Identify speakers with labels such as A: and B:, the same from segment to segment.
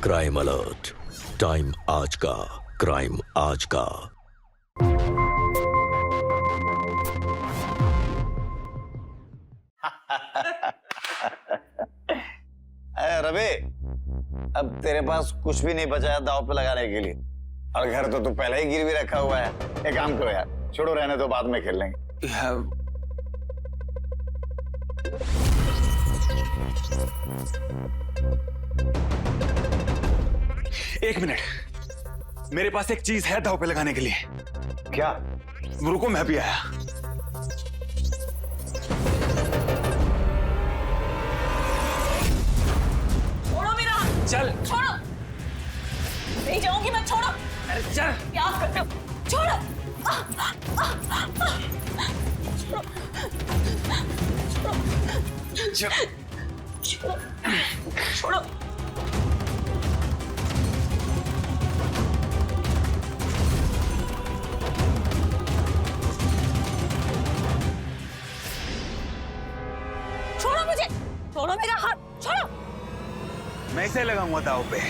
A: Crime alert, time आज का, crime आज का।
B: अरे रवि, अब तेरे पास कुछ भी नहीं बचा है दांव पे लगाने के लिए, और घर तो तू पहले ही गिरवी रखा हुआ है। एक काम करो यार, छोड़ो, रहने दो, बाद में खेल लेंगे।
C: एक मिनट, मेरे पास एक चीज है दांव पे लगाने के लिए।
B: क्या?
C: रुको, मैं भी आया।
D: छोड़ो मेरा हाथ।
C: चल।
D: छोड़ो, नहीं जाऊंगी मैं, छोड़ो।
C: अरे चल।
D: क्या करते हो? छोड़ो। छोड़ो। छोड़ो। छोड़ो। छोड़ो मुझे, छोड़ो मेरा हाथ, छोड़ो।
C: मैं इसे लगाऊंगा दांव पे।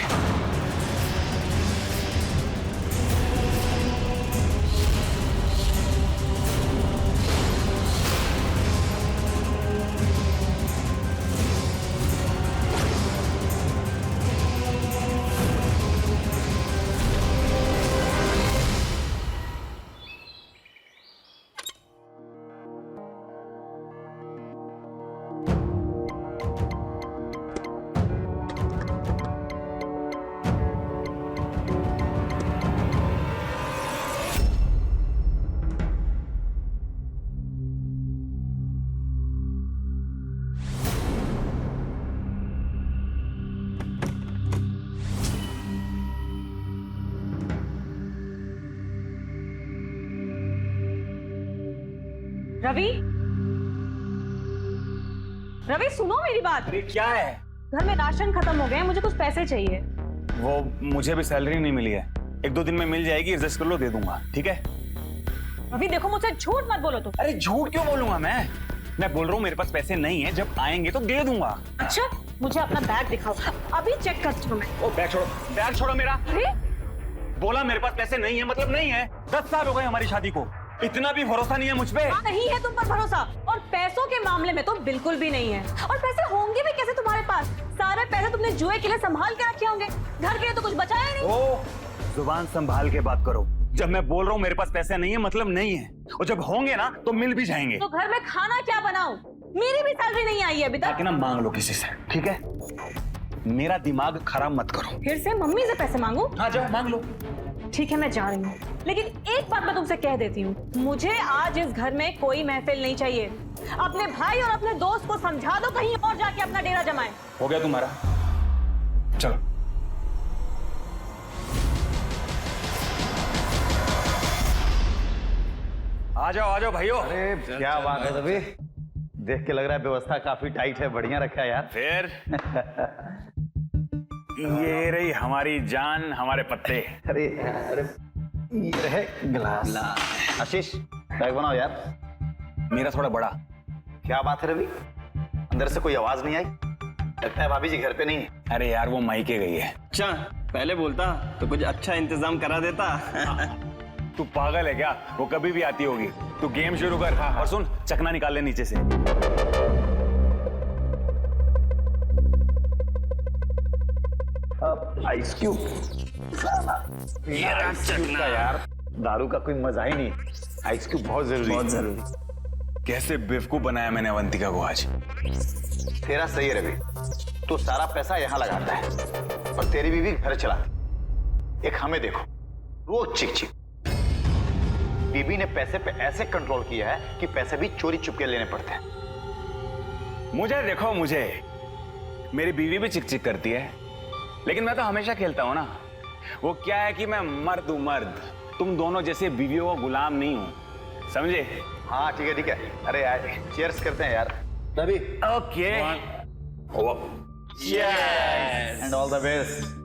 D: रवि, रवि सुनो मेरी बात।
C: अरे क्या है?
D: घर में राशन खत्म हो गए हैं, मुझे कुछ पैसे चाहिए।
C: वो मुझे भी सैलरी नहीं मिली है, एक दो दिन में मिल जाएगी, एडजस्ट कर लो, दे दूंगा, ठीक है?
D: रवि देखो, मुझसे झूठ मत बोलो तुम।
C: अरे झूठ क्यों बोलूंगा मैं बोल रहा हूँ मेरे पास पैसे नहीं है, जब आएंगे तो दे दूंगा।
D: अच्छा, मुझे अपना बैग दिखाओ, अभी चेक करती हूँ मैं।
C: ओ बैग छोड़ो, बैग छोड़ो मेरा।
D: अरे
C: बोला मेरे पास पैसे नहीं है मतलब नहीं है। 10 साल हो गए हमारी शादी को, इतना भी भरोसा नहीं है मुझ पे।
D: नहीं है तुम पर भरोसा, और पैसों के मामले में तो बिल्कुल भी नहीं है। और पैसे होंगे भी कैसे तुम्हारे पास? सारे पैसे तुमने जुए के लिए संभाल के रखे होंगे, घर के लिए तो कुछ बचाया ही नहीं।
C: ओ, जुबान संभाल के बात करो। जब मैं बोल रहा हूँ मेरे पास पैसे नहीं है मतलब नहीं है, और जब होंगे ना तो मिल भी जाएंगे।
D: तो घर में खाना क्या बनाऊं? मेरी भी सैलरी नहीं आई है अभी तक।
C: ताकि ना मांग लो किसी से, ठीक है? मेरा दिमाग खराब मत करो।
D: फिर से मम्मी से पैसे मांगू?
C: हाँ जाओ मांग लो।
D: ठीक है, मैं जा रही हूँ, लेकिन एक बात मैं तुमसे कह देती हूँ, मुझे आज इस घर में कोई महफिल नहीं चाहिए। अपने भाई और अपने दोस्त को समझा दो कहीं और जाके अपना डेरा जमाए।
C: हो गया तुम्हारा? चलो। आ जाओ भाइयों।
B: अरे क्या बात है रवि, देख के लग रहा है व्यवस्था काफी टाइट है, बढ़िया रखा है यार।
C: फिर ये रही हमारी जान, हमारे पत्ते।
B: अरे अरे ये रहे गिलास। आशीष, बैग बनाओ यार।
C: मेरा थोड़ा बड़ा।
B: क्या बात है रवि, अंदर से कोई आवाज नहीं आई? लगता है भाभी जी घर पे नहीं है।
C: अरे यार वो मायके गई है।
E: अच्छा, पहले बोलता तो कुछ अच्छा इंतजाम करा देता।
C: तू पागल है क्या? वो कभी भी आती होगी। तू गेम शुरू कर। और सुन, चकना निकाल ले नीचे से।
B: Ice cube.
E: चकना
B: यार दारू का कोई मजा ही नहीं, आइस क्यूब बहुत जरूरी।
E: बहुत जरूरी।
C: कैसे बेवकूफ बनाया मैंने अवंतिका को आज।
B: तेरा सही है रवि, तू सारा पैसा यहाँ लगाता है और तेरी बीवी घर चलाती। एक हमें देखो, रोज चिक चिक। बीबी ने पैसे पे ऐसे कंट्रोल किया है कि पैसे भी चोरी चुपके लेने पड़ते हैं।
C: मुझे देखो, मुझे मेरी बीवी भी चिक चिक करती है, लेकिन मैं तो हमेशा खेलता हूं ना। वो क्या है कि मैं मर्द हूं, मर्द। तुम दोनों जैसे बीवियों का गुलाम नहीं हूं, समझे?
B: हाँ ठीक है ठीक है। अरे यार चीयर्स करते हैं यार। Ravi
C: okay,
B: and all the best.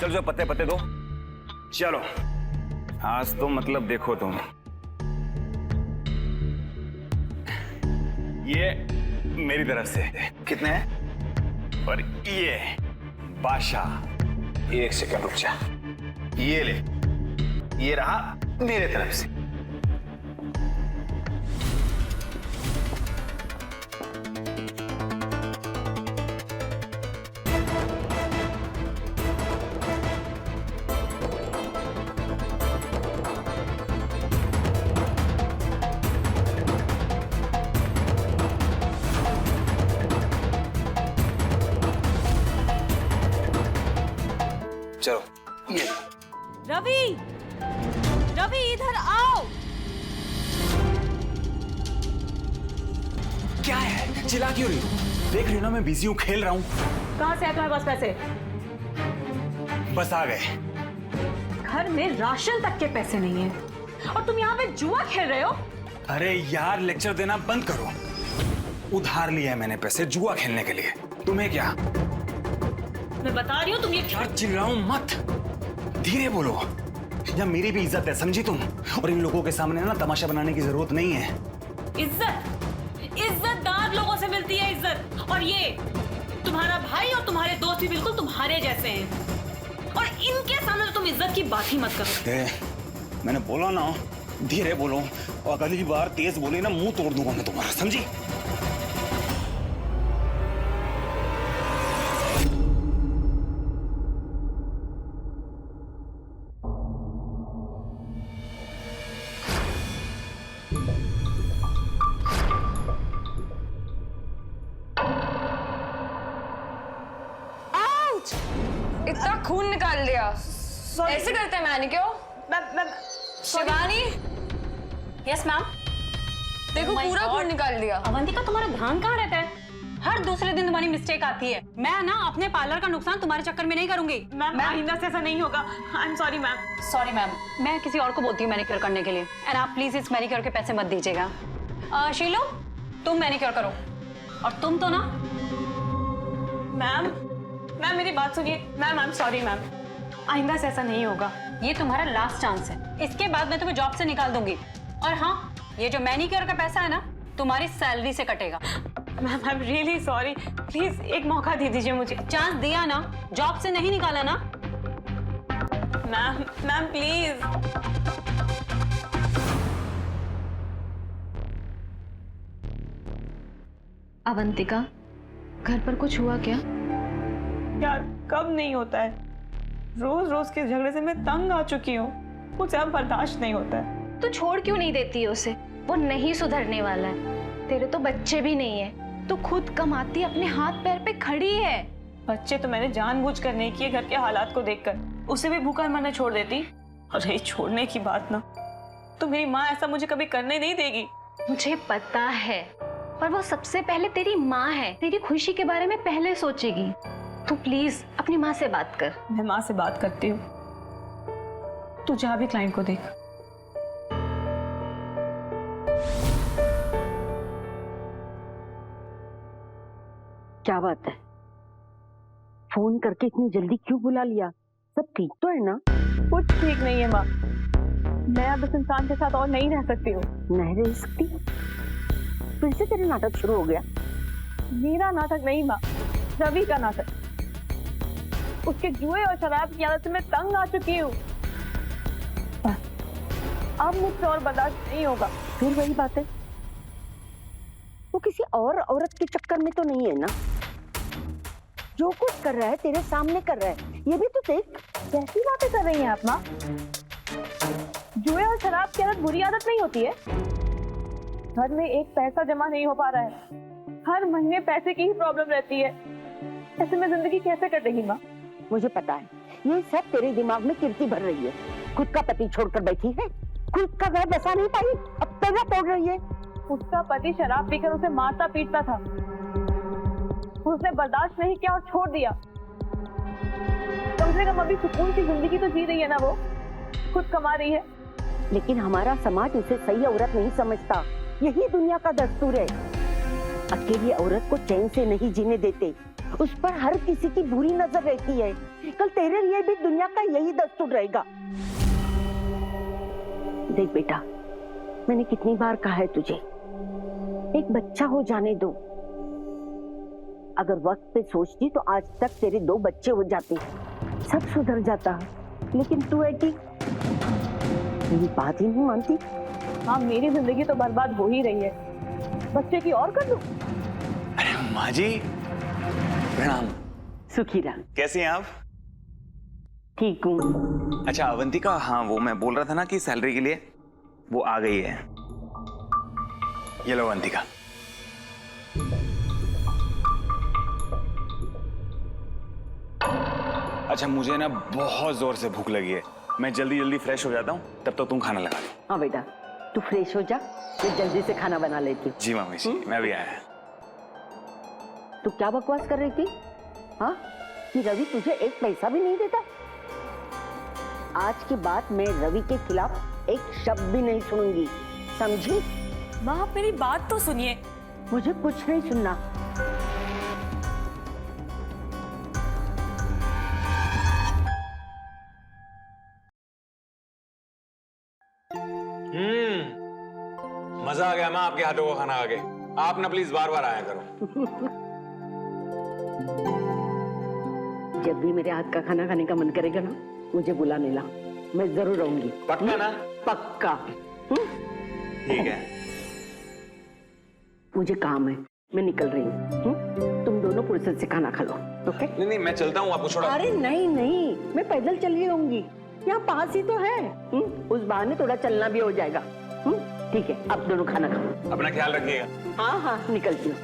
C: चलो जो पत्ते पत्ते दो। चलो आज तो मतलब देखो तुम, ये मेरी तरफ से।
B: कितने हैं?
C: और ये बादशाह।
B: एक सेकंड रुक जा। ये ले, ये रहा मेरे तरफ से। चलो ये
D: रवि, रवि इधर आओ।
C: क्या है? चिल्ला क्यों रही हो? देख रही हो ना मैं बिजी हूँ, खेल रहा हूँ।
D: कहाँ से आए तुम्हारे पास पैसे?
C: बस आ गए।
D: घर में राशन तक के पैसे नहीं है और तुम यहाँ पे जुआ खेल रहे हो?
C: अरे यार लेक्चर देना बंद करो। उधार लिया है मैंने पैसे जुआ खेलने के लिए। तुम्हें क्या?
D: मैं बता रही हूँ तुम ये
C: यार चिल्लाओ मत, धीरे बोलो। या मेरी भी इज्जत है, समझी तुम? और इन लोगों के सामने ना तमाशा बनाने की जरूरत नहीं है।
D: इज्जतदार लोगों से मिलती है इज्जत। और ये तुम्हारा भाई और तुम्हारे दोस्त भी बिल्कुल तुम्हारे जैसे हैं और इनके सामने तो तुम इज्जत की बात ही मत करो।
C: मैंने बोला ना धीरे बोलो, और अगली बार तेज बोली ना मुंह तोड़ दूंगा मैं तुम्हारा, समझी?
F: इतना खून निकाल लिया। ऐसे करते हैं मैनिक्योर? Shivani,
D: yes ma'am.
F: देखो पूरा खून निकाल दिया।
D: अवंतिका तुम्हारा ध्यान कहाँ रहता है? हर दूसरे दिन तुम्हारी मिस्टेक आती है। मैं ना अपने पार्लर का नुकसान तुम्हारे चक्कर में नहीं करूंगी। मैम आइंदा से ऐसा नहीं होगा। I am sorry ma'am.
F: Sorry ma'am.
D: मैं किसी और को बोलती हूँ मैनिक्योर करने के लिए। एंड आप प्लीज इस मैनिक्योर के पैसे मत दीजिएगा। शीलो तुम मैनिक्योर करो। और तुम तो ना मैम मेरी बात सुनिए। Ma'am I am sorry ma'am, आइंदा से ऐसा नहीं होगा। ये तुम्हारा लास्ट चांस है, इसके बाद मैं तुम्हें जॉब से निकाल दूंगी। और हाँ, ये जो मैनिक्योर का पैसा है ना तुम्हारी सैलरी से कटेगा। Ma'am I am really sorry, please एक मौका दे दीजिए मुझे। चांस दिया ना, जॉब से नहीं निकाला ना। Ma'am please.
G: अवंतिका, घर पर कुछ हुआ क्या?
H: यार कब नहीं होता है? रोज रोज के झगड़े से मैं तंग आ चुकी हूँ, मुझसे अब बर्दाश्त नहीं होता है।
G: तू छोड़ क्यों नहीं देती उसे? वो नहीं सुधरने वाला है। तेरे तो बच्चे भी नहीं है, तू खुद कमाती अपने हाथ पैर पे खड़ी है।
H: बच्चे तो मैंने जानबूझकर नहीं किए, घर के हालात को देखकर। उसे भी भूखा मरना छोड़ देती। और ये छोड़ने की बात ना, तो मेरी माँ ऐसा मुझे कभी करने नहीं देगी।
G: मुझे पता है, पर वो सबसे पहले तेरी माँ है, तेरी खुशी के बारे में पहले सोचेगी। तू प्लीज अपनी माँ से बात कर।
H: मैं माँ से बात करती हूँ, तू जा भी क्लाइंट को देख।
I: क्या बात है? फोन करके इतनी जल्दी क्यों बुला लिया? सब ठीक तो है ना?
H: कुछ ठीक नहीं है माँ, मैं अब इस इंसान के साथ और नहीं रह सकती हूँ।
I: नहीं रह सकती? फिर से तेरा नाटक शुरू हो गया?
H: मेरा नाटक नहीं माँ, रवि का नाटक। उसके जुए और शराब की आदत से मैं तंग आ चुकी हूँ। अब मुझसे और बर्दाश्त नहीं होगा।
I: फिर वही बात है, वो किसी और औरत के चक्कर में तो नहीं है ना? जो कुछ कर रहा है तेरे सामने कर रहा है, ये भी तो देख।
H: कैसी बातें कर रही हैं आप माँ? जुए और शराब की आदत बुरी आदत नहीं होती है। घर में एक पैसा जमा नहीं हो पा रहा है, हर महीने पैसे की ही प्रॉब्लम रहती है। ऐसे में जिंदगी कैसे कटेगी माँ?
I: मुझे पता है, ये सब तेरे दिमाग में कीर्ति भर रही है। खुद का पति छोड़कर बैठी है, खुद का घर बसा नहीं पाई, अब तेरा तोड़ रही है।
H: उसका पति शराब पीकर उसे मारता पीटता था, उसने बर्दाश्त नहीं किया और छोड़ दिया। कम से कम अभी सुकून की जिंदगी तो जी रही है ना, वो खुद कमा रही है।
I: लेकिन हमारा समाज उसे सही औरत नहीं समझता, यही दुनिया का दस्तूर है। अकेली औरत को चैन से नहीं जीने देते, उस पर हर किसी की बुरी नजर रहती है। कल तेरे लिए भी दुनिया का यही दस्तूर रहेगा। देख बेटा, मैंने कितनी बार कहा है तुझे, एक बच्चा हो जाने दो, अगर वक्त पे सोचती तो आज तक तेरे 2 बच्चे हो जाते, सब सुधर जाता। लेकिन तू ऐसी मेरी बात ही नहीं मानती।
H: हाँ, मेरी जिंदगी तो बर्बाद हो ही रही है, बच्चे की और कर दूं?
C: अरे माँ जी प्रणाम।
I: सुखी रह।
C: कैसी हैं आप?
I: ठीक हूँ।
C: अच्छा अवंतिका, हाँ वो मैं बोल रहा था ना कि सैलरी के लिए वो आ गई है। ये लो अवंतिका। अच्छा मुझे ना बहुत जोर से भूख लगी है, मैं जल्दी जल्दी फ्रेश हो जाता हूँ, तब तक तुम खाना लगा दो।
I: हाँ बेटा, तू फ्रेश हो जा, मैं जल्दी से खाना बना लेती हूँ।
C: जी मामी जी, मैं भी आया।
I: तू क्या बकवास कर रही थी? हाँ, कि रवि तुझे 1 पैसा भी नहीं देता? आज के बाद मैं रवि के खिलाफ एक शब्द भी नहीं सुनूंगी, समझी?
F: माँ आप मेरी बात तो सुनिए।
I: मुझे कुछ नहीं सुनना।
C: मजा आ गया माँ आपके हाथों का खाना खा के। आप ना प्लीज बार बार आया करो।
I: जब भी मेरे हाथ का खाना खाने का मन करेगा ना, मुझे बुला ला, मैं जरूर आऊंगी।
C: पक्का ना?
I: पक्का।
C: ठीक है।
I: मुझे काम है, मैं निकल रही हूँ। तुम दोनों फुर्सत से खाना खा लो, ओके?
C: नहीं नहीं मैं चलता हूँ, आपको छोड़ा।
I: अरे नहीं नहीं, मैं पैदल चली आऊंगी, यहाँ पास ही तो है। उस बहाने थोड़ा चलना भी हो जाएगा। ठीक है, अब दोनों खाना खाओ।
C: अपना ख्याल रखिएगा।
I: हाँ हाँ, निकलती हूँ।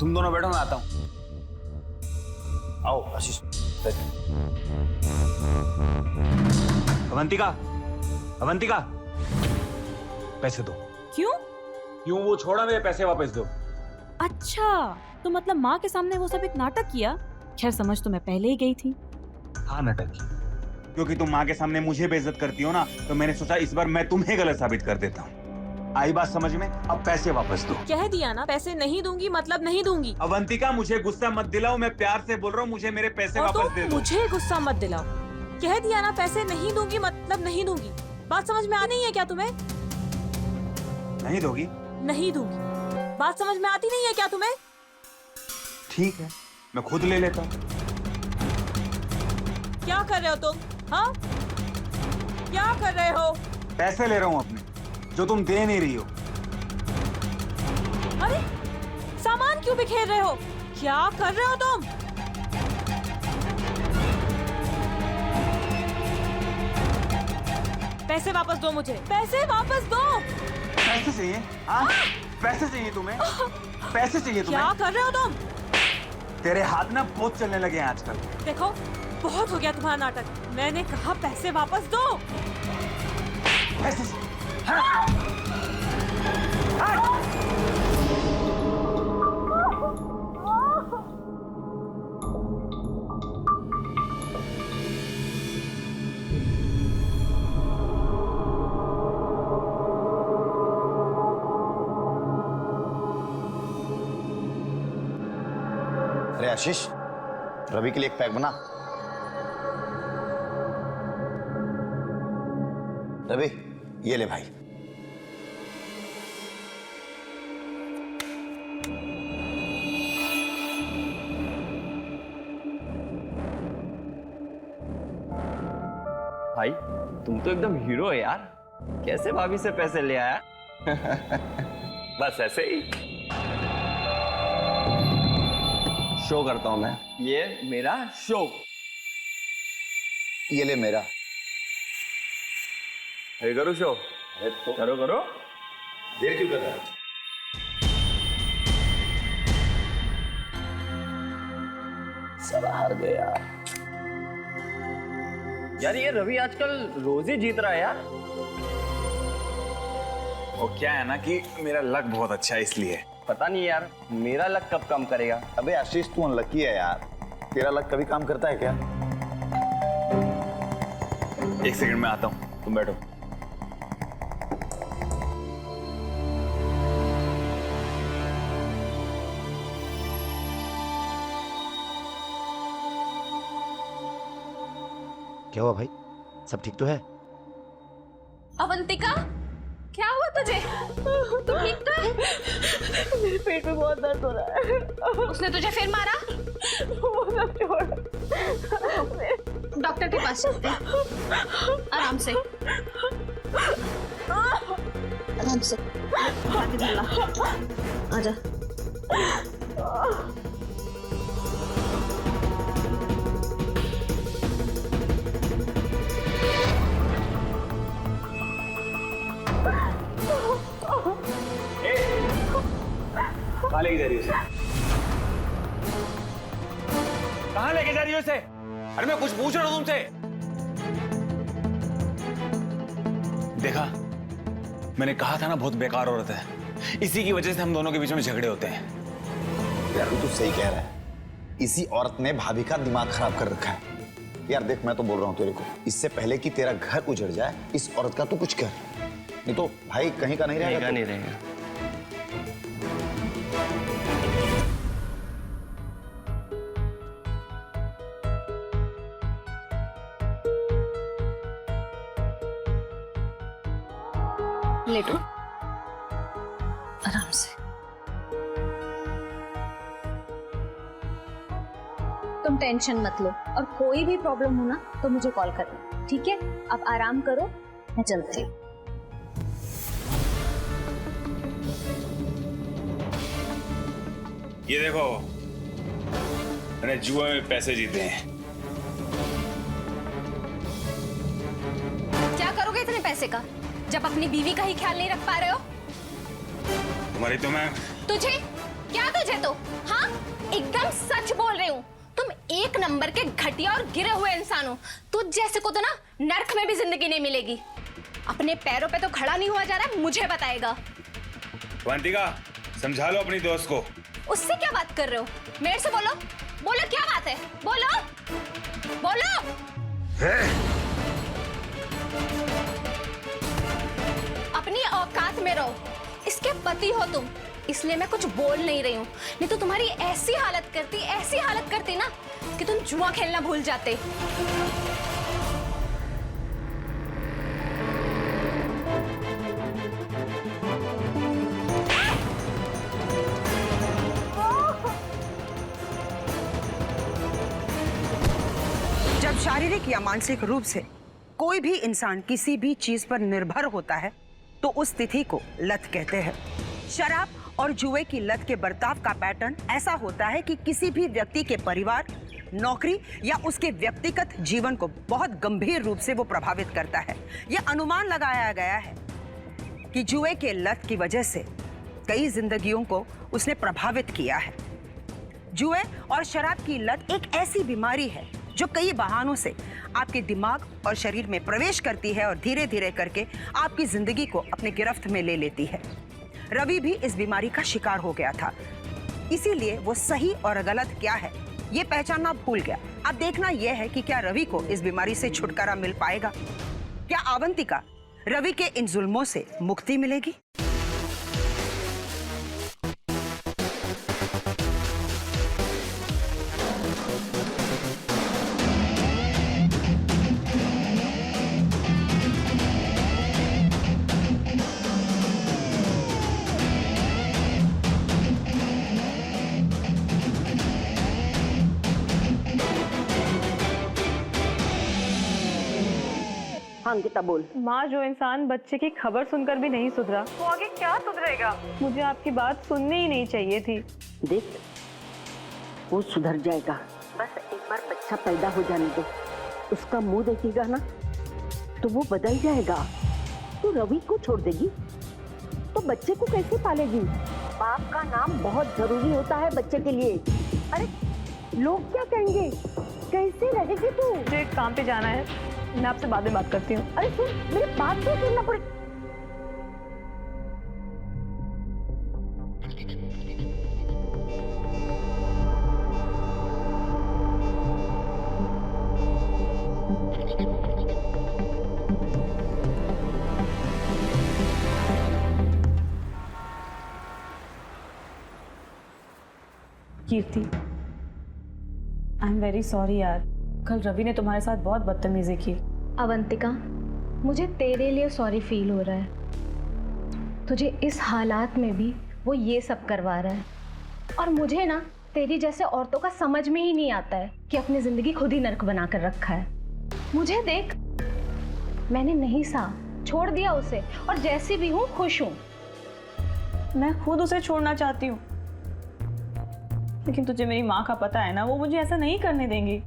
C: तुम दोनों बैठो, मैं आता हूँ।
B: आओ आशीष।
C: अवंतिका, अवंतिका, पैसे दो।
F: क्यों?
C: क्यों? वो छोड़ा, मेरे पैसे वापस दो।
F: अच्छा, तो मतलब माँ के सामने वो सब एक नाटक किया? खैर समझ तो मैं पहले ही गई थी।
C: हाँ नाटक, क्योंकि तुम माँ के सामने मुझे बेइज्जत करती हो ना, तो मैंने सोचा इस बार मैं तुम्हें गलत साबित कर देता हूँ। आई बात समझ में? अब पैसे वापस दो।
F: कह दिया ना, पैसे नहीं दूंगी मतलब नहीं दूंगी।
C: अवंतिका मुझे गुस्सा मत दिलाओ, मैं प्यार से बोल रहा हूँ, मुझे मेरे पैसे वापस दे दो।
F: मुझे गुस्सा मत दिलाओ। कह दिया ना, पैसे नहीं दूंगी मतलब नहीं दूंगी। बात समझ में आ नहीं है क्या तुम्हें?
C: नहीं दोगी?
F: नहीं दूंगी। बात समझ में आती नहीं है क्या तुम्हें?
C: ठीक है, मैं खुद ले लेता हूँ।
F: क्या कर रहे हो तुम? हाँ, क्या कर रहे हो?
C: पैसे ले रहा हूँ अपने, जो तुम दे नहीं रही हो।
F: अरे सामान क्यों बिखेर रहे हो? क्या कर रहे हो तुम? पैसे वापस दो मुझे, पैसे वापस दो।
C: पैसे चाहिए? हाँ? पैसे चाहिए तुम्हें? पैसे चाहिए तुम्हें?
F: क्या कर रहे हो तुम?
C: तेरे हाथ ना बहुत चलने लगे हैं आजकल।
F: देखो, बहुत हो गया तुम्हारा नाटक। मैंने कहा पैसे वापस दो।
C: पैसे हाँ?
B: अरे आशीष, रवि के लिए एक पैक बना। रवि, ये ले भाई।
E: भाई तुम तो एकदम हीरो है यार, कैसे भाभी से पैसे ले आया?
C: बस ऐसे ही।
E: शो करता हूं मैं, ये मेरा शो।
B: ये ले मेरा।
C: अरे करो शो। करो करो।
B: देर क्यों कर रहा है?
E: सब हार गया यार। ये रवि आजकल रोज ही जीत रहा है यार।
C: वो क्या है ना कि मेरा लक बहुत अच्छा है, इसलिए।
E: पता नहीं यार, मेरा लक कब काम करेगा।
B: अबे आशीष, तू अनलकी है यार। तेरा लक कभी काम करता है क्या?
C: एक सेकंड में आता हूँ, तुम बैठो।
J: क्या हुआ भाई, सब ठीक तो है?
F: अवंतिका, क्या हुआ तुझे? तू ठीक तो है?
H: मेरे पेट में बहुत दर्द हो रहा है।
F: उसने तुझे फिर मारा?
H: वो सब छोड़।
F: डॉक्टर के पास चलते हैं। आराम से, आराम से। आगे चला, आजा।
C: कहाँ लेके जा रही है उसे? कहाँ लेके जा रही है उसे? अरे मैं कुछ पूछ रहा हूँ तुमसे। देखा, मैंने कहा था ना बहुत बेकार औरत है। इसी की वजह से हम दोनों के बीच में झगड़े होते हैं।
B: यार तू सही कह रहा है, इसी औरत ने भाभी का दिमाग खराब कर रखा है। यार देख, मैं तो बोल रहा हूँ तेरे को, इससे पहले कि तेरा घर उजड़ जाए, इस औरत का तू कुछ कर, नहीं तो भाई कहीं का नहीं रहेगा।
E: नहीं रहेगा।
F: लेटो, आराम से।
G: तुम टेंशन मत लो और कोई भी प्रॉब्लम हो ना तो मुझे कॉल करना, ठीक है? अब आराम करो, मैं चलती हूँ।
C: ये देखो, मैंने जुए में पैसे जीते हैं।
F: क्या करोगे इतने पैसे का, जब अपनी बीवी का ही ख्याल नहीं रख पा रहे हो?
C: तुम्हारी तो मैं
F: तुझे क्या, तुझे तो हाँ एकदम सच बोल रही हूँ। तुम एक नंबर के घटिया और गिरे हुए इंसान हो। तुझ जैसे को तो ना नर्क में भी जिंदगी नहीं मिलेगी। अपने पैरों पे तो खड़ा नहीं हुआ जा रहा है, मुझे बताएगा।
C: अवंतिका, समझा लो अपनी दोस्त को।
F: उससे क्या बात कर रहे हो? मेरे से बोलो, बोलो क्या बात है, बोलो बोलो। अपनी औकात में रहो, इसके पति हो तुम, इसलिए मैं कुछ बोल नहीं रही हूँ। नहीं तो तुम्हारी ऐसी हालत करती ना कि तुम जुआ खेलना भूल जाते।
K: जब शारीरिक या मानसिक रूप से कोई भी इंसान किसी भी चीज पर निर्भर होता है तो उस स्थिति को लत कहते हैं। शराब और जुए की लत के बर्ताव का पैटर्न ऐसा होता है कि किसी भी व्यक्ति के परिवार, नौकरी या उसके व्यक्तिगत जीवन को बहुत गंभीर रूप से वो प्रभावित करता है। यह अनुमान लगाया गया है कि जुए के लत की वजह से कई जिंदगियों को उसने प्रभावित किया है। जुए और शराब की लत एक ऐसी बीमारी है जो कई बहानों से आपके दिमाग और शरीर में प्रवेश करती है और धीरे धीरे करके आपकी जिंदगी को अपने गिरफ्त में ले लेती है। रवि भी इस बीमारी का शिकार हो गया था, इसीलिए वो सही और गलत क्या है ये पहचानना भूल गया। अब देखना यह है कि क्या रवि को इस बीमारी से छुटकारा मिल पाएगा। क्या अवंतिका रवि के इन जुल्मों से मुक्ति मिलेगी?
I: हाँ अंकिता बोल।
H: माँ, जो इंसान बच्चे की खबर सुनकर भी नहीं सुधरा, वो आगे क्या सुधरेगा? मुझे आपकी बात सुननी ही नहीं चाहिए थी।
I: देख, वो सुधर जाएगा, बस एक बार बच्चा पैदा हो जाने दो। उसका मुंह देखेगा ना तो वो बदल जाएगा। तो रवि को छोड़ देगी तो बच्चे को कैसे पालेगी? बाप का नाम बहुत जरूरी होता है बच्चे के लिए। अरे लोग क्या कहेंगे, कैसे रहेगी तू?
H: मुझे एक काम पे जाना है, मैं आपसे बाद में बात करती हूँ।
I: अरे सुन, मेरी बात तो सुनना पड़े।
H: कीर्ति, आई एम वेरी सॉरी यार। कल रवि ने तुम्हारे साथ बहुत बदतमीजी की।
G: अवंतिका, मुझे तेरे लिए सॉरी फील हो रहा है। तुझे इस हालात में भी वो ये सब करवा रहा है, और मुझे ना तेरी जैसे औरतों का समझ में ही नहीं आता है कि अपनी जिंदगी खुद ही नर्क बना कर रखा है। मुझे देख, मैंने नहीं सा छोड़ दिया उसे, और जैसी भी हूँ खुश हूँ।
H: मैं खुद उसे छोड़ना चाहती हूँ, लेकिन तुझे मेरी माँ का पता है ना, वो मुझे ऐसा नहीं करने देंगी।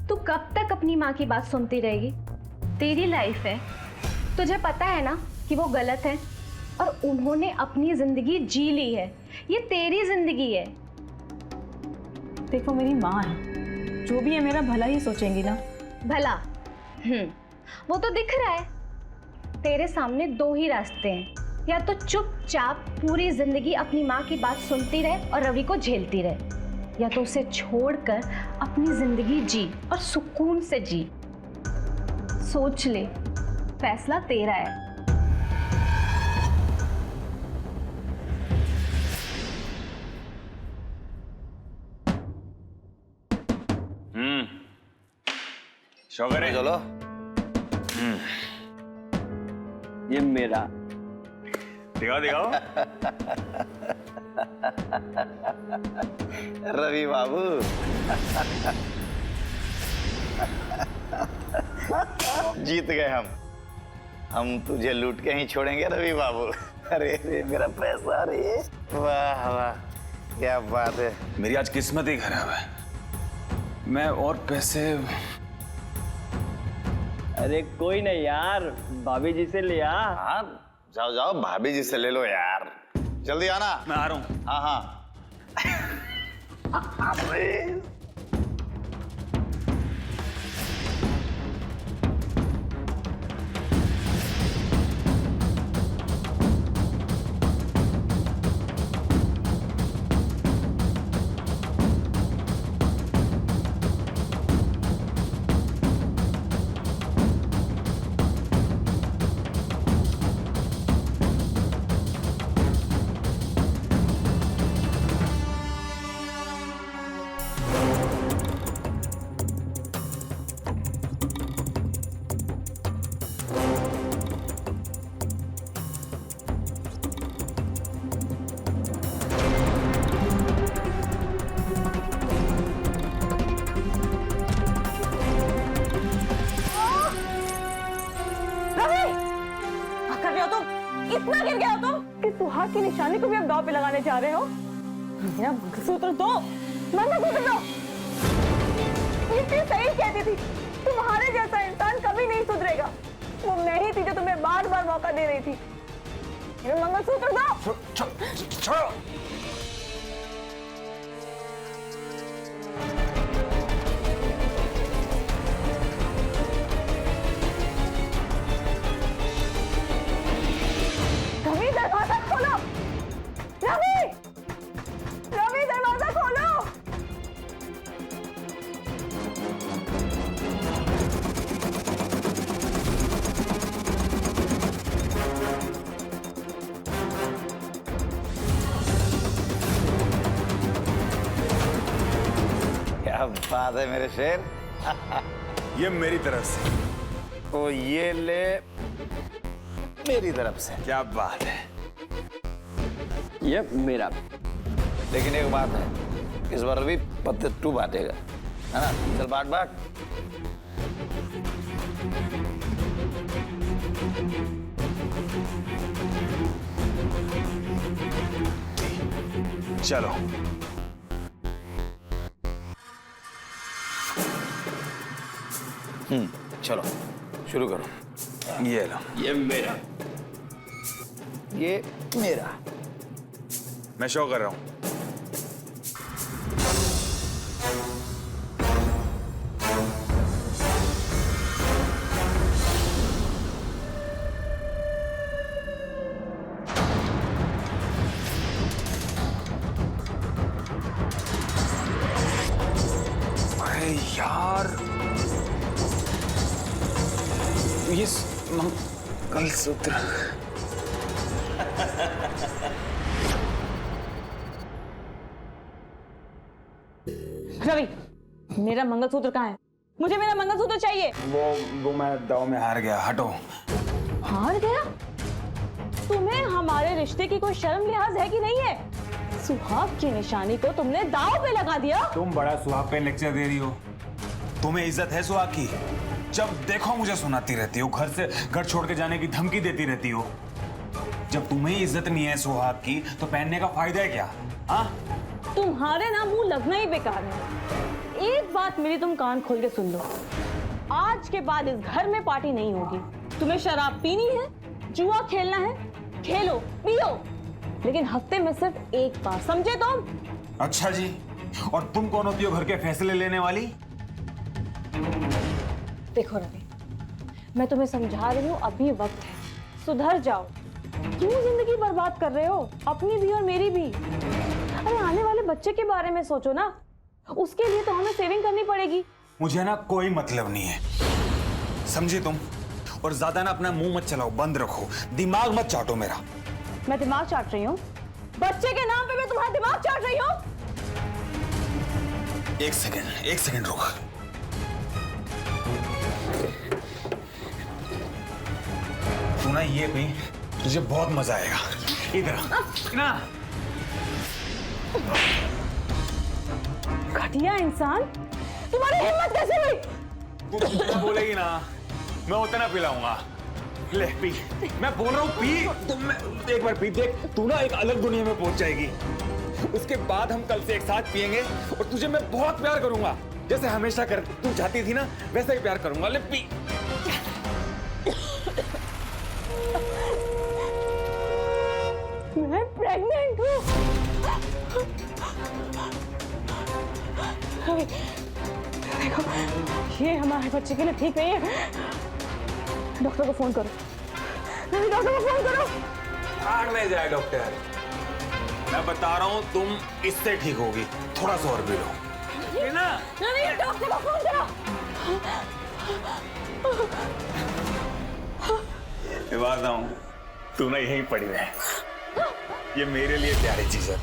G: तू कब तक अपनी माँ की बात सुनती रहेगी? तेरी लाइफ है, तुझे पता है ना कि वो गलत है, और उन्होंने अपनी जिंदगी जी ली है। ये तेरी जिंदगी है।
H: देखो, मेरी माँ है, जो भी है मेरा भला ही सोचेंगी ना।
G: भला? वो तो दिख रहा है। तेरे सामने दो ही रास्ते हैं, या तो चुपचाप पूरी जिंदगी अपनी माँ की बात सुनती रहे और रवि को झेलती रहे, या तो उसे छोड़कर अपनी जिंदगी जी और सुकून से जी। सोच ले, फैसला तेरा है।
C: शौकर है।
B: चलो।
E: ये मेरा।
C: दिखाओ दिखाओ।
B: रवि बाबू। जीत गए हम तुझे लूट के ही छोड़ेंगे रवि बाबू। अरे रे मेरा पैसा, अरे वाह वाह, क्या बात है।
C: मेरी आज किस्मत ही खराब है। मैं और पैसे।
E: अरे कोई नहीं यार, भाभी जी से ले आ।
B: हाँ जाओ जाओ, भाभी जी से ले लो यार, जल्दी आना।
C: मैं आ रहा हूँ।
B: हाँ हाँ। अरे
H: इतना गिर गया हो तुम कि सुहाग की निशानी को भी अब दांव पे लगाने जा रहे हो। मेरा मंगलसूत्र दो, मंगलसूत्र दो। इतनी सही कहती थी, तुम्हारे जैसा इंसान कभी नहीं सुधरेगा। वो मैं ही थी जो तुम्हें बार बार मौका दे रही थी। मेरा मंगलसूत्र दो।
C: छोड़ो।
H: दरवाजा खोलो, रवि, रवि दरवाजा खोलो।
B: क्या बात है मेरे शेर।
C: ये मेरी तरफ से।
B: तो ये ले मेरी तरफ से।
C: क्या बात है।
E: ये मेरा।
B: लेकिन एक बात है, इस बार भी पत्ते तू बांटेगा, है ना? चल बांट बांट।
C: चलो।
B: चलो शुरू करो।
C: ये लो।
E: ये मेरा।
B: ये मेरा।
C: मैं शो कर रहा हूं। अरे यार, ये मंगलसूत्र।
H: रवि, मेरा मंगलसूत्र कहाँ है? मुझे मेरा मंगलसूत्र चाहिए।
C: वो मैं दाव में हार गया, हटो।
H: हार गया? तुम्हें हमारे रिश्ते की कोई शर्म लिहाज है कि नहीं है? सुहाग की निशानी को तुमने दाव पे लगा दिया।
C: तुम बड़ा सुहाग पे लेक्चर दे रही हो। तुम्हें इज्जत है सुहाग की? जब देखो मुझे सुनाती रहती हो, घर छोड़ के जाने की धमकी देती रहती हो। जब तुम्हें इज्जत नहीं है सुहाग की तो पहनने का फायदा है क्या? हाँ,
H: तुम्हारे ना मुंह लगना ही बेकार है। एक बात मेरी तुम कान खोल के सुन लो, आज के बाद इस घर में पार्टी नहीं होगी। तुम्हें शराब पीनी है, जुआ खेलना है, खेलो पियो, लेकिन हफ्ते में सिर्फ एक बार, समझे तुम?
C: अच्छा जी, और तुम कौन होती हो घर के फैसले लेने वाली?
H: देखो रवि, मैं तुम्हें समझा रही हूँ, अभी वक्त है, सुधर जाओ। क्यों जिंदगी बर्बाद कर रहे हो, अपनी भी और मेरी भी? अरे आने वाले बच्चे के बारे में सोचो ना, उसके लिए तो हमें सेविंग करनी पड़ेगी।
C: मुझे ना कोई मतलब नहीं है, समझी तुम? और ज्यादा ना अपना मुंह मत चलाओ, बंद रखो, दिमाग मत चाटो मेरा।
H: मैं दिमाग चाट रही हूँ? बच्चे के नाम पे मैं तुम्हारा दिमाग चाट रही हूँ?
C: एक सेकंड रुक। तू ना ये पी, तुझे बहुत मजा आएगा। इधर ना।
H: घटिया इंसान, तुम्हारी हिम्मत कैसे हुई?
C: तू जितना बोलेगी ना मैं उतना पिलाऊंगा। ले पी, मैं बोल रहा हूँ पी। तुम एक बार पी देख, तू ना एक अलग दुनिया में पहुंच जाएगी। उसके बाद हम कल से एक साथ पिएंगे और तुझे मैं बहुत प्यार करूंगा, जैसे हमेशा कर तू चाहती थी ना, वैसे ही प्यार करूंगा। ले पी।
H: मैं प्रेग्नेंट हूँ। देखो, ये हमारे बच्चे के लिए ठीक नहीं है। डॉक्टर को फोन करो। डॉक्टर को फोन करो।
C: भाग नहीं जाए डॉक्टर, मैं बता रहा हूँ तुम इससे ठीक होगी। थोड़ा सा और पी लो। ना
H: नहीं, डॉक्टर को फोन करो।
C: मैं बात हूँ, तू ना यहीं पड़ी रहे, ये मेरे लिए प्यारी चीज है।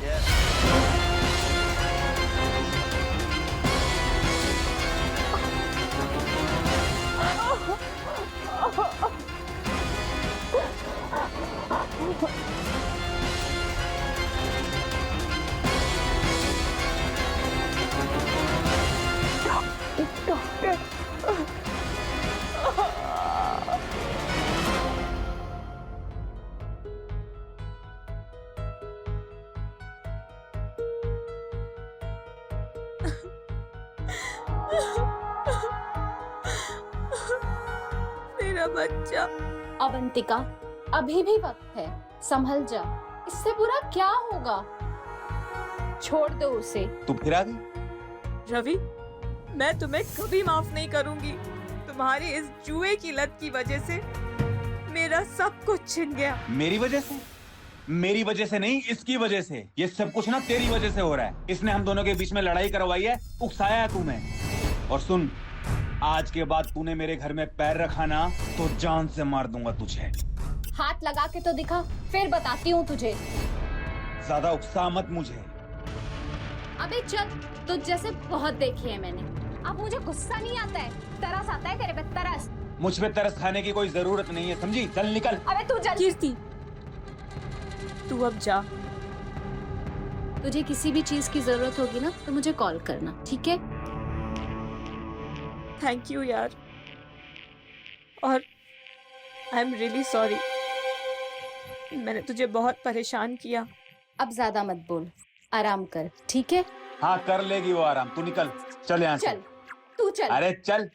H: मेरा बच्चा।
F: अवंतिका, अभी भी वक्त है, संभल जा। इससे बुरा क्या होगा? छोड़ दो उसे।
C: तू फिर आ गई?
H: रवि, मैं तुम्हें कभी माफ नहीं करूंगी। तुम्हारी इस जुए की लत की वजह से मेरा सब कुछ छिन गया।
C: मेरी वजह से? मेरी वजह से नहीं, इसकी वजह से। ये सब कुछ ना तेरी वजह से हो रहा है। इसने हम दोनों के बीच में लड़ाई करवाई है, उकसाया है तुम्हें। और सुन, आज के बाद तूने मेरे घर में पैर रखा ना तो जान से मार दूंगा तुझे।
F: हाथ लगा के तो दिखा, फिर बताती हूँ तुझे।
C: ज्यादा उकसा मत मुझे।
F: अबे चल, तुझ जैसे बहुत देखे हैं मैंने। अब मुझे गुस्सा नहीं आता है, तरस आता है तेरे पे, तरस।
C: मुझ पे तरस खाने की कोई जरूरत नहीं है, समझी? चल निकल।
F: अबे तू जल्दी।
H: कीर्ति, तू अब जा।
F: तुझे किसी भी चीज की जरूरत होगी ना तो मुझे कॉल करना, ठीक है?
H: थैंक यू यार, और आई एम रियली सॉरी, मैंने तुझे बहुत परेशान किया।
F: अब ज्यादा मत बोल, आराम कर, ठीक है?
C: हाँ कर लेगी वो आराम, तू निकल, चल यहाँ से।
F: चल, तू चल।
C: अरे चल।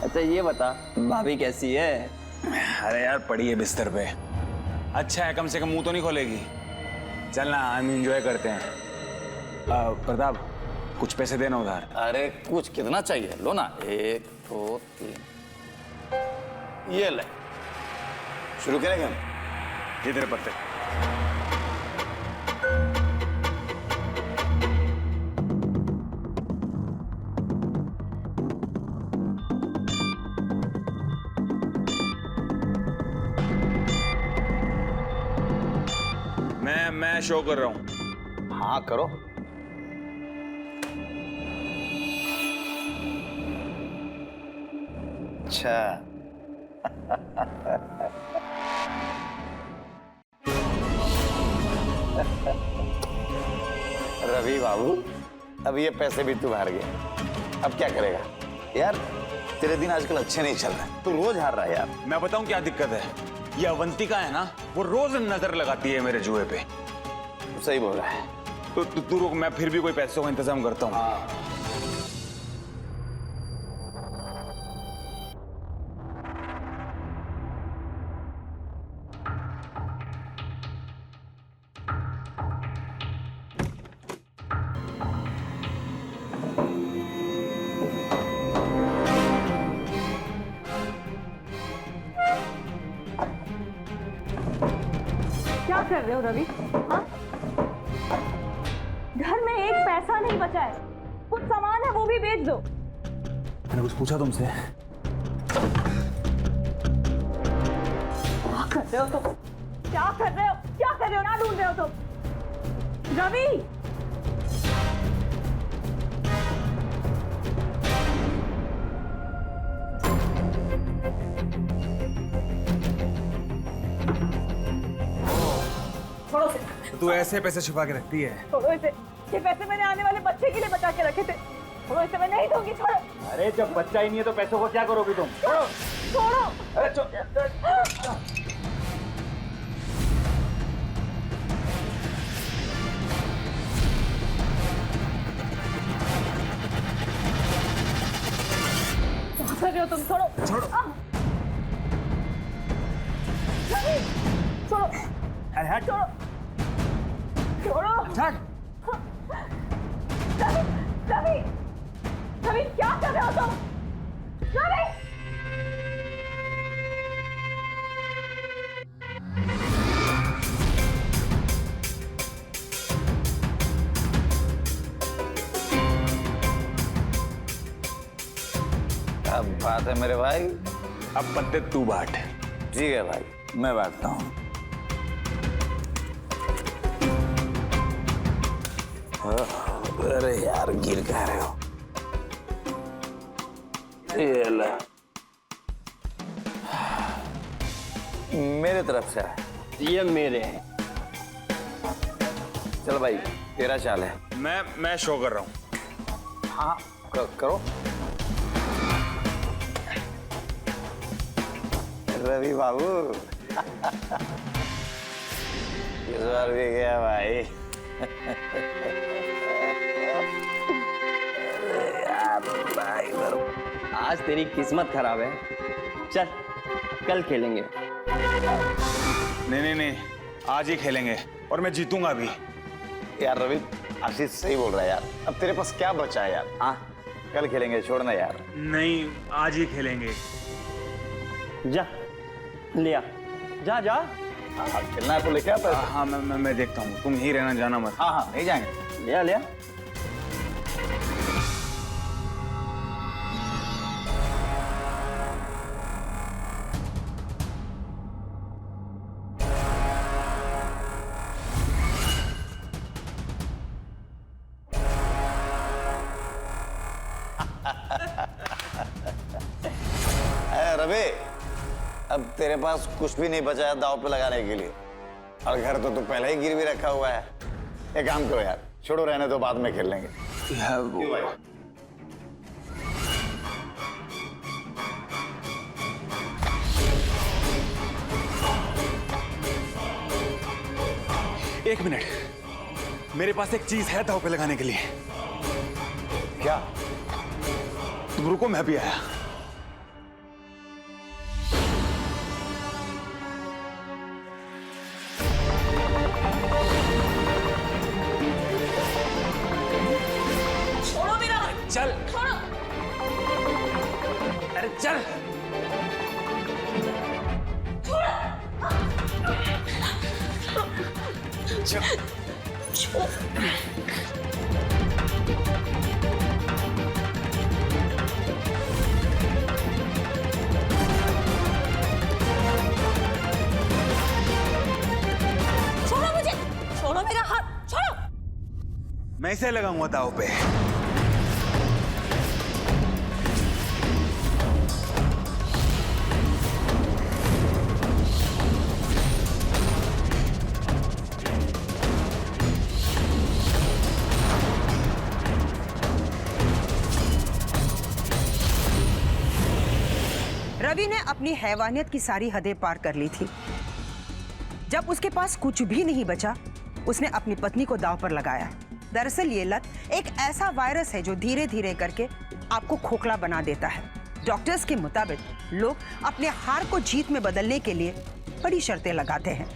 E: अच्छा ये बता, भाभी कैसी है?
C: अरे यार पड़ी है बिस्तर पे। अच्छा है, कम से कम मुंह तो नहीं खोलेगी। चल ना, हम एंजॉय करते हैं। प्रताप, कुछ पैसे देना उधार।
L: अरे कुछ कितना चाहिए? लो ना, 1 2 3, ये ले। शुरू करेंगे हम?
C: ये तेरे पत्ते। मैं शो कर रहा हूँ।
B: हाँ करो। अच्छा रवि बाबू, अब ये पैसे भी तू हार गया। अब क्या करेगा यार? तेरे दिन आजकल अच्छे नहीं चल रहे, तू रोज हार रहा है यार।
C: मैं बताऊं क्या दिक्कत है? ये अवंतिका है ना, वो रोज नजर लगाती है मेरे जुए पे।
B: सही बोल रहा है।
C: तो तू रुक, मैं फिर भी कोई पैसों का इंतजाम करता हूँ।
H: क्या कर रहे हो रवि? हाँ? घर में एक पैसा नहीं बचा है, कुछ सामान है वो भी बेच दो।
C: मैंने कुछ पूछा तुमसे?
H: क्या कर रहे हो तुम? क्या कर रहे हो? क्या कर रहे हो? ना ढूंढ रहे हो तुम? रवि! छोड़ो इसे।
C: तू ऐसे पैसे छुपा के रखती है?
H: छोड़ो इसे। ये पैसे मैंने आने वाले बच्चे के लिए बचा के रखे थे। छोड़ो इसे, मैं नहीं दूंगी। छोड़ो।
B: अरे जब बच्चा ही नहीं है तो पैसों को क्या करोगी तुम?
H: छोड़ो। छोड़ो।
B: अरे
H: क्या कर रहे हो तुम? छोड़ो।
C: छोड़ो।
H: रवि! छोड़ो।
C: अरे हट।
H: छोड़ो। छोड़ो।
C: हट।
H: रवि! रवि! रवि क्या कर रहे हो तुम? रवि!
B: क्या बात है मेरे भाई।
C: अब पत्ते तू बांट।
B: ठीक है भाई, मैं बांटता हूँ। अरे यार गिर कह रहे हो? ये ले। मेरे तरफ से है।
E: ये मेरे हैं।
B: चल भाई, तेरा चाल है।
C: मैं शो कर रहा हूँ।
B: हाँ करो। रवि बाबू इस बार भी गया भाई।
E: आज तेरी किस्मत खराब है। चल कल खेलेंगे।
C: नहीं, आज ही खेलेंगे और मैं जीतूंगा भी।
B: यार रवि, आशीष सही बोल रहा है यार। अब तेरे पास क्या बचा है यार? हाँ कल खेलेंगे, छोड़ना यार।
C: नहीं, आज ही खेलेंगे।
E: जा लिया, जा जा।
B: हाँ खेलना है तो लेके आता है।
C: हाँ मैं देखता हूँ, तुम यहीं रहना, जाना मत।
B: हाँ नहीं जाएंगे।
E: लिया लिया।
B: रवि, अब तेरे पास कुछ भी नहीं बचा है दांव पे लगाने के लिए, और घर तो तू पहले ही गिरवी रखा हुआ है। एक काम करो यार, छोड़ो रहने दो, बाद में खेल लेंगे।
C: एक मिनट, मेरे पास एक चीज है दांव पे लगाने के लिए।
B: क्या?
C: तुम रुको, मैं भी आया।
H: छोड़ो मेरा।
C: चल।
H: छोड़ो।
C: अरे चल।
H: छोड़ो मुझे।
M: मैं इसे लगाऊंगा दाव पे।
K: रवि ने अपनी हैवानियत की सारी हदें पार कर ली थी। जब उसके पास कुछ भी नहीं बचा, उसने अपनी पत्नी को दांव पर लगाया। दरअसल ये लत एक ऐसा वायरस है जो धीरे धीरे करके आपको खोखला बना देता है। डॉक्टर्स के मुताबिक लोग अपने हार को जीत में बदलने के लिए बड़ी शर्तें लगाते हैं।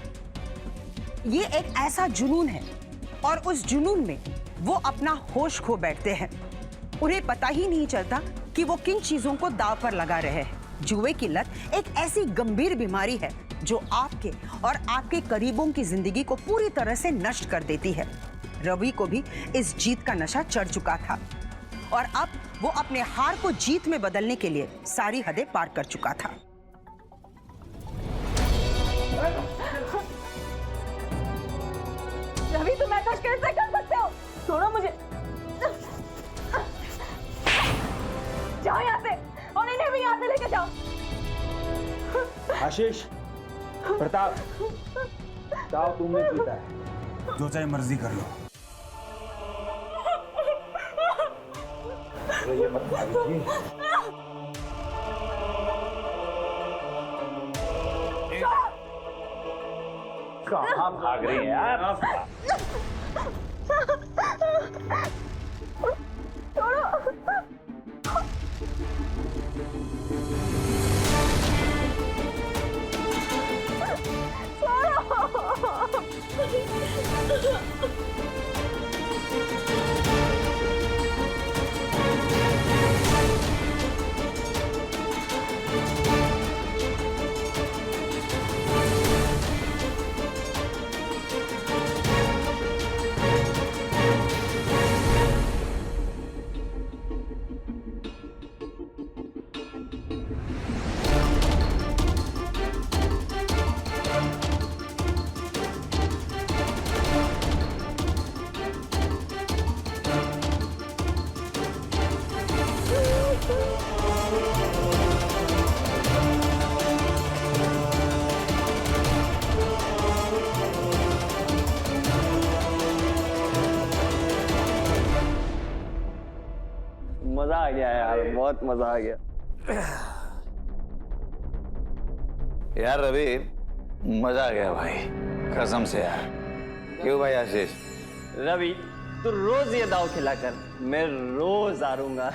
K: ये एक ऐसा जुनून है और उस जुनून में वो अपना होश खो बैठते हैं। उन्हें पता ही नहीं चलता कि वो किन चीजों को दांव पर लगा रहे हैं। जुए की लत एक ऐसी गंभीर बीमारी है जो आपके और आपके करीबों की जिंदगी को पूरी तरह से नष्ट कर देती है। रवि को भी इस जीत का नशा चढ़ चुका था और अब वो अपने हार को जीत में बदलने के लिए सारी हदें पार कर चुका था।
H: रवि, तुम ऐसा कैसे कर सकते हो? छोड़ो मुझे। जाओ यहाँ से और इन्हें भी यहाँ से लेके जाओ।
M: आशीष, प्रताप, दाव तुमने जीता है, जो चाहे मर्जी कर लो। ये मत भागिए।
C: कहाँ भाग रही है यार?
E: मजा आ गया यार, बहुत मजा आ गया।
L: यार रवि, मजा आ गया भाई, कसम से यार। क्यों भाई आशीष?
E: रवि, तू रोज ये दाव खिलाकर मैं रोज हारूंगा।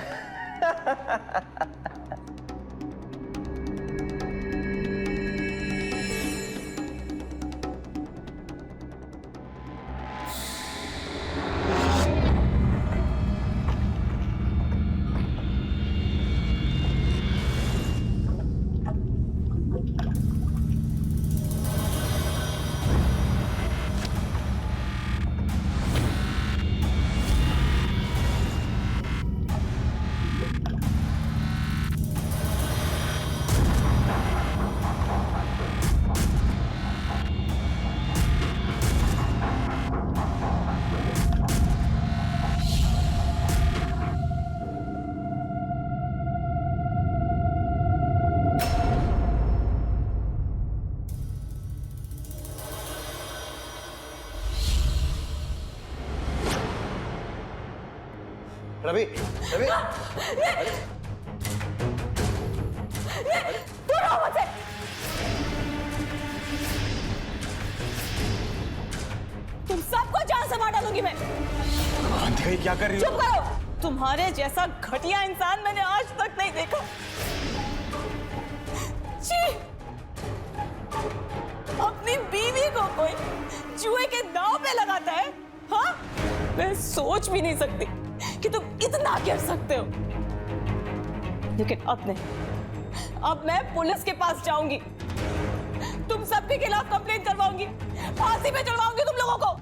B: रवि, रवि,
H: तुम सबको जान से मार डालूंगी मैं।
M: क्या कर रही हो?
H: चुप करो। तुम्हारे जैसा घटिया इंसान मैंने आज तक नहीं देखा। छी! अपनी बीवी को कोई जुए के दांव पे लगाता है? हाँ? मैं सोच भी नहीं सकती कि तुम इतना कर सकते हो। लेकिन अब नहीं, अब मैं पुलिस के पास जाऊंगी, तुम सबके खिलाफ कंप्लेंट करवाऊंगी, फांसी पे चढ़वाऊंगी तुम लोगों को।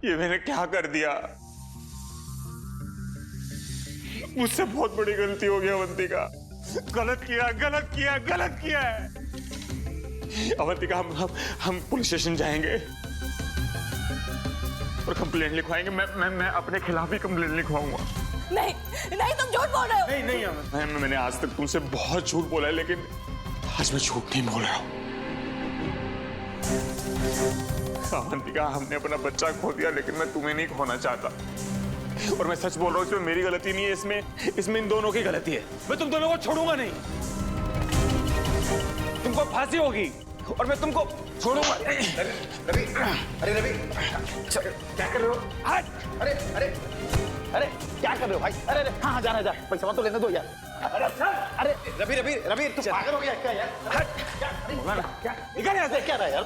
M: ये मैंने क्या कर दिया?
C: मुझसे बहुत बड़ी गलती हो गई अवंतिका। गलत किया है। अवंतिका, हम पुलिस स्टेशन जाएंगे और कंप्लेंट लिखवाएंगे। मैं अपने खिलाफ ही कंप्लेंट लिखवाऊंगा।
D: नहीं नहीं, तुम झूठ बोल रहे हो।
C: नहीं, मैंने आज तक तुमसे बहुत झूठ बोला है, लेकिन आज मैं झूठ नहीं बोल रहा हूँ। अवंतिका, हमने अपना बच्चा खो दिया, लेकिन मैं तुम्हें नहीं खोना चाहता। और मैं सच बोल रहा हूँ, इसमें मेरी गलती नहीं है, इसमें इन दोनों की गलती है। मैं तुम दोनों को छोड़ूंगा नहीं। तुमको फांसी होगी और मैं तुमको छोड़ूंगा।
B: रवि, अरे रवि, क्या कर रहे हो? अरे क्या कर रहे हो भाई? अरे हाँ, जाना जा, पैसा तो लेने दो यार। अरे रवि, तू पागल हो गया क्या यार? क्या निकल यहाँ से, क्या रहा यार?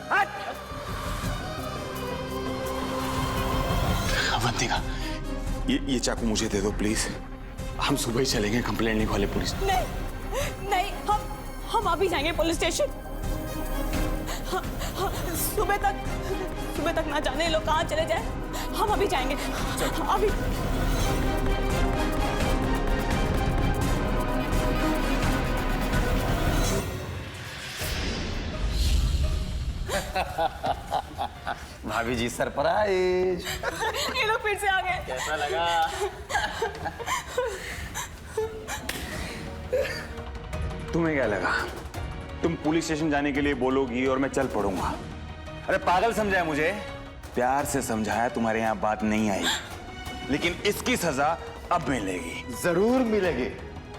C: अवंतिका, ये चाकू मुझे दे दो प्लीज। हम सुबह ही चलेंगे कंप्लेंट लिखवाले पुलिस।
D: नहीं, हम अभी जाएंगे पुलिस स्टेशन। सुबह तक ना जाने लोग कहाँ चले जाए। हम अभी जाएंगे, अभी।
L: भाभी जी सरप्राइज।
D: ये लोग फिर से आ गए।
L: कैसा लगा?
C: तुम्हें क्या लगा? तुम पुलिस स्टेशन जाने के लिए बोलोगी और मैं चल पड़ूंगा? अरे पागल समझा है मुझे? प्यार से समझाया, तुम्हारे यहाँ बात नहीं आई, लेकिन इसकी सजा अब मिलेगी।
B: जरूर मिलेगी।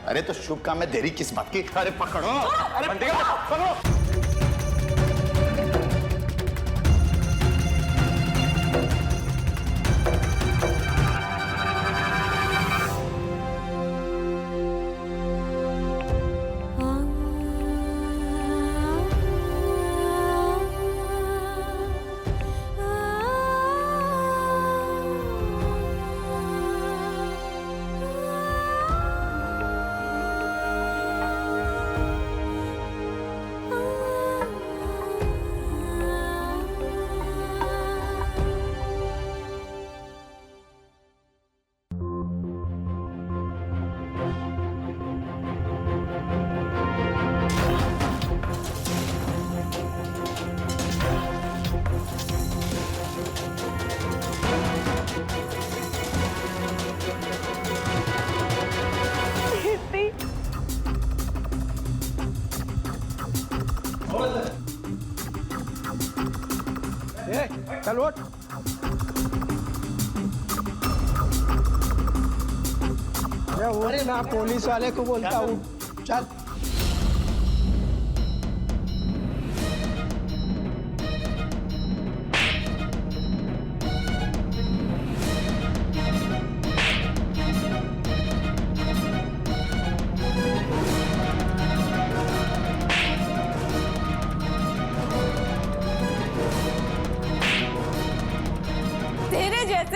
B: अरे तो शुभ काम में देरी किस बात की? अरे पकड़ो, अरे पकड़ो।
M: चल उठ। अरे ना, पुलिस वाले को बोलता हूँ। चल।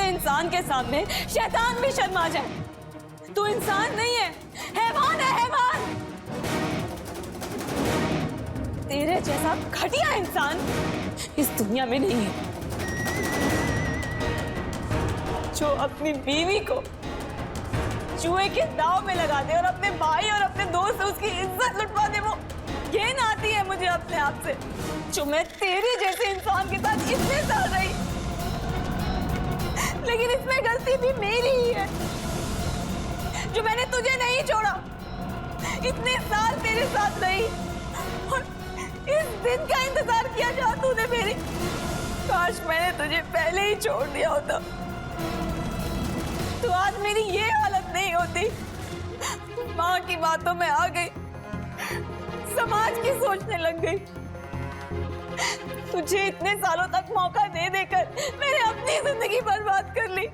D: इंसान के सामने शैतान भी शर्मा जाए। तू इंसान नहीं है, हैवान है, हैवान। तेरे जैसा घटिया इंसान इस दुनिया में नहीं है, जो अपनी बीवी को जुए के दाव में लगा दे और अपने भाई और अपने दोस्त से उसकी इज्जत लुटवा दे। वो ये ना आती है मुझे अपने आप से, जो मैं तेरे जैसे इंसान के साथ इतने साल रही, लेकिन इसमें गलती भी मेरी ही है, जो मैंने तुझे नहीं छोड़ा, इतने साल तेरे साथ रही और इस दिन का इंतजार किया जहाँ तूने मेरी। काश मैंने तुझे पहले ही छोड़ दिया होता तो आज मेरी ये हालत नहीं होती। माँ की बातों में आ गई, समाज की सोचने लग गई। तुझे इतने सालों तक मौका दे देकर मैंने अपनी जिंदगी बर्बाद कर ली।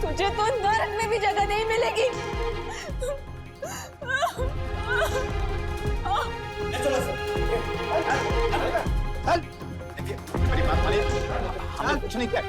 D: तुझे तो नरक में भी जगह नहीं मिलेगी।
B: कुछ नहीं किया।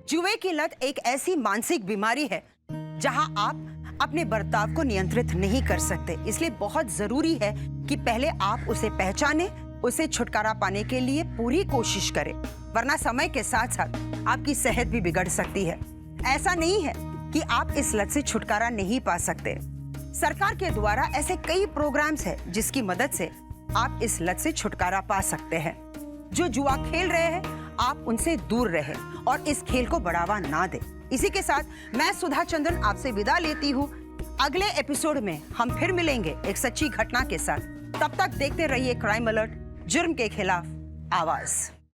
K: जुए की लत एक ऐसी मानसिक बीमारी है जहां आप अपने बर्ताव को नियंत्रित नहीं कर सकते। इसलिए बहुत जरूरी है कि पहले आप उसे पहचानें, उसे छुटकारा पाने के लिए पूरी कोशिश करें, वरना समय के साथ साथ आपकी सेहत भी बिगड़ सकती है। ऐसा नहीं है कि आप इस लत से छुटकारा नहीं पा सकते। सरकार के द्वारा ऐसे कई प्रोग्राम्स हैं जिसकी मदद से आप इस लत से छुटकारा पा सकते हैं। जो जुआ खेल रहे हैं आप उनसे दूर रहें और इस खेल को बढ़ावा ना दें। इसी के साथ मैं सुधा चंद्रन आपसे विदा लेती हूँ। अगले एपिसोड में हम फिर मिलेंगे एक सच्ची घटना के साथ। तब तक देखते रहिए क्राइम अलर्ट, जुर्म के खिलाफ आवाज।